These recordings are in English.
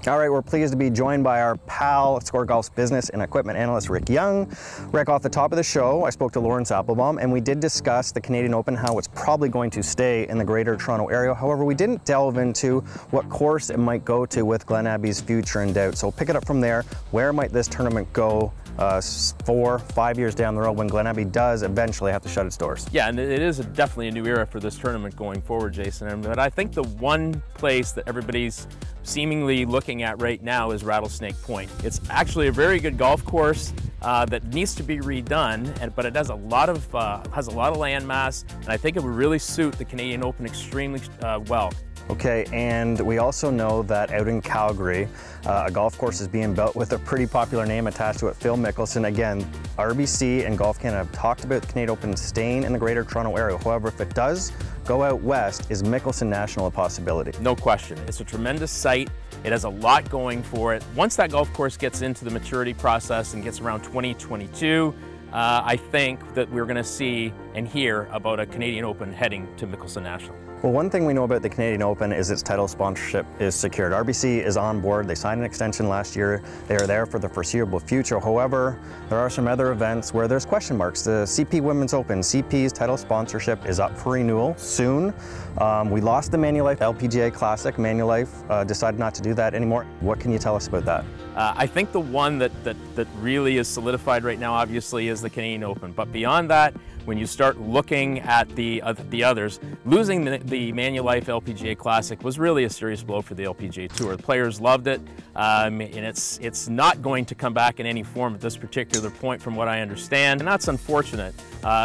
All right, we're pleased to be joined by our pal, SCOREGolf's business and equipment analyst, Rick Young. Rick, off the top of the show, I spoke to Lawrence Applebaum, and we did discuss the Canadian Open, how it's probably going to stay in the Greater Toronto Area. However, we didn't delve into what course it might go to with Glen Abbey's future in doubt. So pick it up from there. Where might this tournament go 4-5 years down the road when Glen Abbey does eventually have to shut its doors? Yeah, and it is definitely a new era for this tournament going forward, Jason. But I think the one place that everybody's seemingly looking at right now is Rattlesnake Point. It's actually a very good golf course that needs to be redone, but it has a lot of land mass, and I think it would really suit the Canadian Open extremely well. Okay, and we also know that out in Calgary, a golf course is being built with a pretty popular name attached to it, Phil Mickelson. Again, RBC and Golf Canada have talked about the Canadian Open staying in the Greater Toronto Area. However, if it does go out west, is Mickelson National a possibility? No question. It's a tremendous site. It has a lot going for it. Once that golf course gets into the maturity process and gets around 2022, I think that we're going to see and hear about a Canadian Open heading to Mickelson National. Well, one thing we know about the Canadian Open is its title sponsorship is secured. RBC is on board. They signed an extension last year. They are there for the foreseeable future. However, there are some other events where there's question marks. The CP Women's Open, CP's title sponsorship is up for renewal soon. We lost the Manulife LPGA Classic. Manulife decided not to do that anymore. What can you tell us about that? I think the one that really is solidified right now, obviously, is the Canadian Open. But beyond that, when you start looking at the others, losing the Manulife LPGA Classic was really a serious blow for the LPGA Tour. The players loved it, and it's not going to come back in any form at this particular point, from what I understand. And that's unfortunate,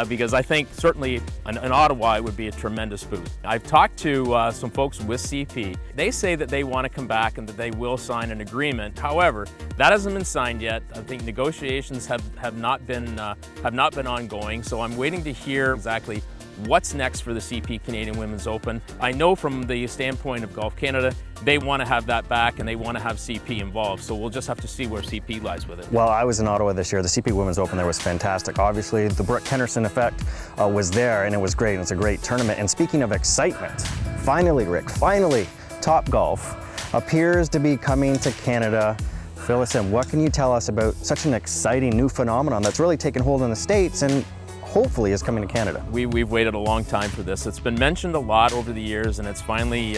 because I think certainly in Ottawa it would be a tremendous boost. I've talked to some folks with CP. They say that they want to come back and that they will sign an agreement. However, that hasn't been signed yet. I think negotiations have not been ongoing. So I'm waiting to hear exactly what's next for the CP Canadian Women's Open. I know from the standpoint of Golf Canada, they want to have that back and they want to have CP involved. So we'll just have to see where CP lies with it. Well, I was in Ottawa this year. The CP Women's Open there was fantastic. Obviously, the Brooke Henderson effect was there, and it was great. It's a great tournament. And speaking of excitement, finally, Rick, finally, Topgolf appears to be coming to Canada. Fill us in. What can you tell us about such an exciting new phenomenon that's really taken hold in the States and hopefully is coming to Canada? We've waited a long time for this. It's been mentioned a lot over the years, and it's finally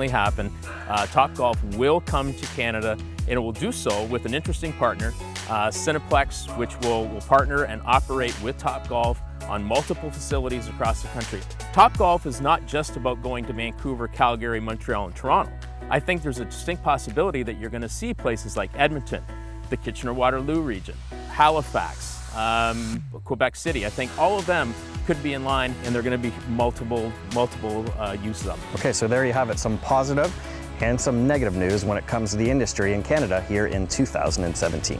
happened. Topgolf will come to Canada, and it will do so with an interesting partner, Cineplex, which will partner and operate with Topgolf on multiple facilities across the country. Topgolf is not just about going to Vancouver, Calgary, Montreal, and Toronto. I think there's a distinct possibility that you're going to see places like Edmonton, the Kitchener-Waterloo region, Halifax, Quebec City. I think all of them could be in line, and there are going to be multiple uses of them. Okay, so there you have it, some positive and some negative news when it comes to the industry in Canada here in 2017.